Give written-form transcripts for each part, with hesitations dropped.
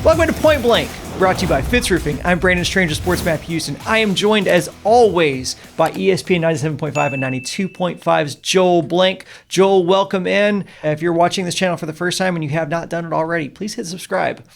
Welcome to Point Blank, brought to you by Fitz Roofing. I'm Brandon Strange of Sports Map Houston. I am joined, as always, by ESPN 97.5 and 92.5's Joel Blank. Joel, welcome in. If you're watching this channel for the first time and you have not done it already, please hit subscribe.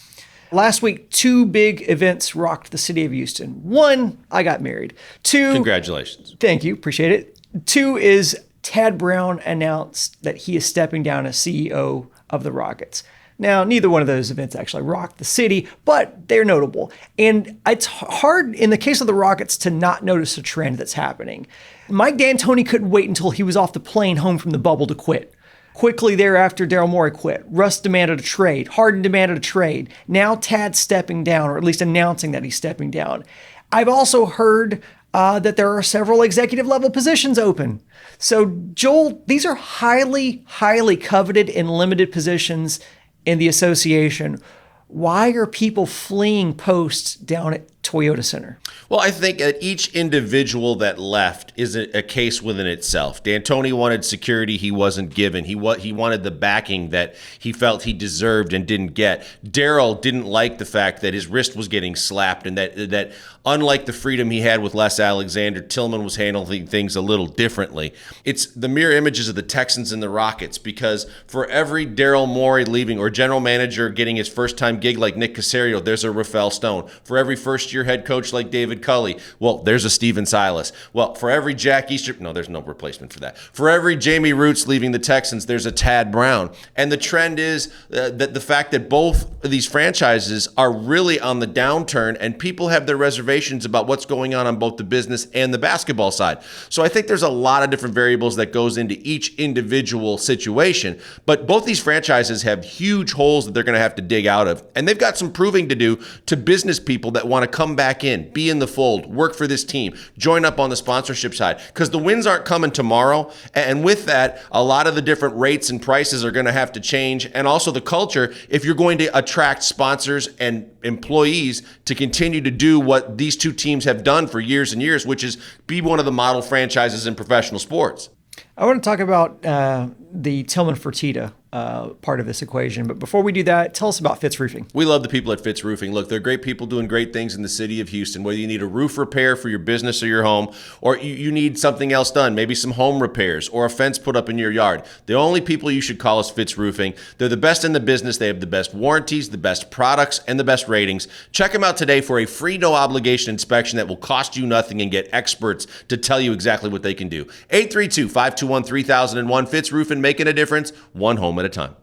Last week, two big events rocked the city of Houston. One, I got married. Two, congratulations. Thank you, appreciate it. Two is Tad Brown announced that he is stepping down as CEO of the Rockets. Now, neither one of those events actually rocked the city, but they're notable. And it's hard, in the case of the Rockets, to not notice a trend that's happening. Mike D'Antoni couldn't wait until he was off the plane home from the bubble to quit. Quickly thereafter, Daryl Morey quit. Russ demanded a trade. Harden demanded a trade. Now Tad's stepping down, or at least announcing that he's stepping down. I've also heard that there are several executive level positions open. So, Joel, these are highly, highly coveted and limited positions in the association. Why are people fleeing posts down at Toyota Center? Well, I think that each individual that left is a case within itself. D'Antoni wanted security he wasn't given. He wanted the backing that he felt he deserved and didn't get. Daryl didn't like the fact that his wrist was getting slapped and that unlike the freedom he had with Les Alexander, Tillman was handling things a little differently. It's the mirror images of the Texans and the Rockets, because for every Daryl Morey leaving or general manager getting his first-time gig like Nick Caserio, there's a Rafael Stone. For every first-year head coach like David Culley, well, there's a Steven Silas. Well, for every Jack Easter, no, there's no replacement for that. For every Jamie Roots leaving the Texans, there's a Tad Brown. And the trend is that the fact that both of these franchises are really on the downturn, and people have their reservations about what's going on both the business and the basketball side. So I think there's a lot of different variables that goes into each individual situation, but both these franchises have huge holes that they're going to have to dig out of, and they've got some proving to do to business people that want to come back in, be in the fold, work for this team, join up on the sponsorship side, because the wins aren't coming tomorrow, and with that, a lot of the different rates and prices are going to have to change, and also the culture, if you're going to attract sponsors and employees to continue to do what these two teams have done for years and years, which is be one of the model franchises in professional sports. I want to talk about the Tillman Fertitta part of this equation. But before we do that, tell us about Fitz Roofing. We love the people at Fitz Roofing. Look, they're great people doing great things in the city of Houston. Whether you need a roof repair for your business or your home, or you need something else done, maybe some home repairs or a fence put up in your yard, the only people you should call is Fitz Roofing. They're the best in the business. They have the best warranties, the best products, and the best ratings. Check them out today for a free, no-obligation inspection that will cost you nothing and get experts to tell you exactly what they can do. 832-521-3001. Fitz Roofing, making a difference, one home at a time.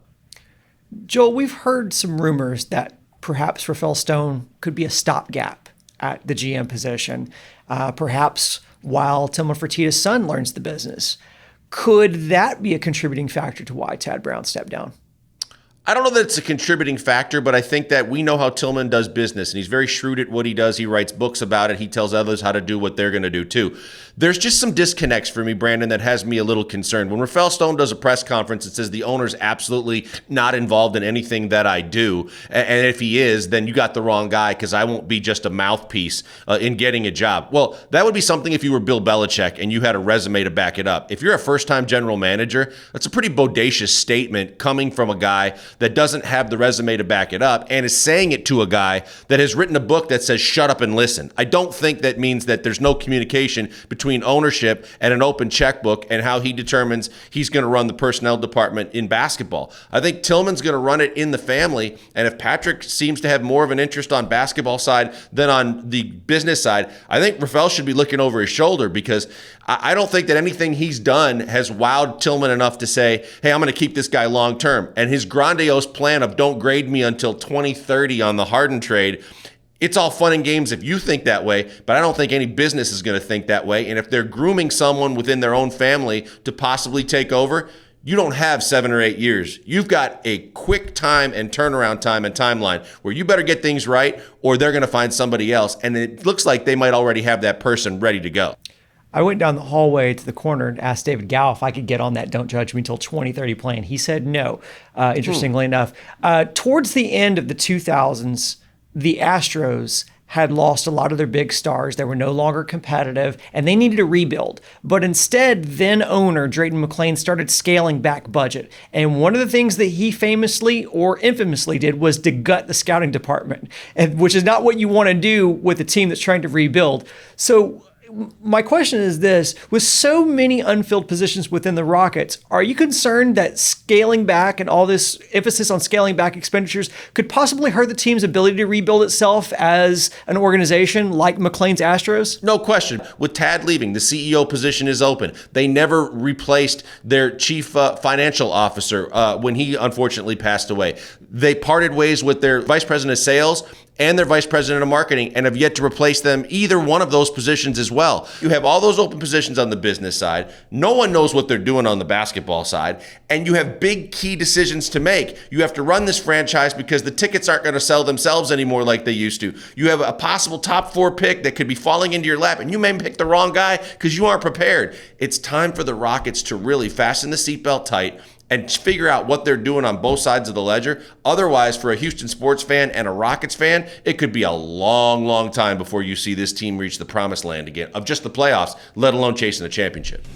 Joel, we've heard some rumors that perhaps Rafael Stone could be a stopgap at the GM position, perhaps while Tillman Fertitta's son learns the business. Could that be a contributing factor to why Tad Brown stepped down? I don't know that it's a contributing factor, but I think that we know how Tillman does business, and he's very shrewd at what he does. He writes books about it. He tells others how to do what they're going to do too. There's just some disconnects for me, Brandon, that has me a little concerned. When Rafael Stone does a press conference, it says the owner's absolutely not involved in anything that I do. And if he is, then you got the wrong guy, because I won't be just a mouthpiece in getting a job. Well, that would be something if you were Bill Belichick and you had a resume to back it up. If you're a first-time general manager, that's a pretty bodacious statement coming from a guy that doesn't have the resume to back it up and is saying it to a guy that has written a book that says shut up and listen. I don't think that means that there's no communication between ownership and an open checkbook and how he determines he's going to run the personnel department in basketball. I think Tillman's going to run it in the family, and if Patrick seems to have more of an interest on basketball side than on the business side, I think Rafael should be looking over his shoulder, because I don't think that anything he's done has wowed Tillman enough to say, hey, I'm going to keep this guy long term. And his grandiose plan of don't grade me until 2030 on the Harden trade, it's all fun and games if you think that way, but I don't think any business is going to think that way. And if they're grooming someone within their own family to possibly take over, you don't have 7 or 8 years. You've got a quick time and turnaround time and timeline where you better get things right, or they're going to find somebody else. And it looks like they might already have that person ready to go. I went down the hallway to the corner and asked David Gow if I could get on that Don't Judge Me Till 2030 plan. He said no, interestingly enough. Towards the end of the 2000s, the Astros had lost a lot of their big stars. They were no longer competitive and they needed a rebuild. But instead, then owner Drayton McLane started scaling back budget. And one of the things that he famously or infamously did was to gut the scouting department, which is not what you want to do with a team that's trying to rebuild. So my question is this: with so many unfilled positions within the Rockets, are you concerned that scaling back and all this emphasis on scaling back expenditures could possibly hurt the team's ability to rebuild itself as an organization like McLean's Astros? No question. With Tad leaving, the CEO position is open. They never replaced their chief financial officer when he unfortunately passed away. They parted ways with their vice president of sales and their vice president of marketing and have yet to replace them, either one of those positions as well. You have all those open positions on the business side. No one knows what they're doing on the basketball side. And you have big key decisions to make. You have to run this franchise because the tickets aren't going to sell themselves anymore like they used to. You have a possible top 4 pick that could be falling into your lap, and you may pick the wrong guy because you aren't prepared. It's time for the Rockets to really fasten the seatbelt tight and figure out what they're doing on both sides of the ledger. Otherwise, for a Houston sports fan and a Rockets fan, it could be a long, long time before you see this team reach the promised land again of just the playoffs, let alone chasing the championship.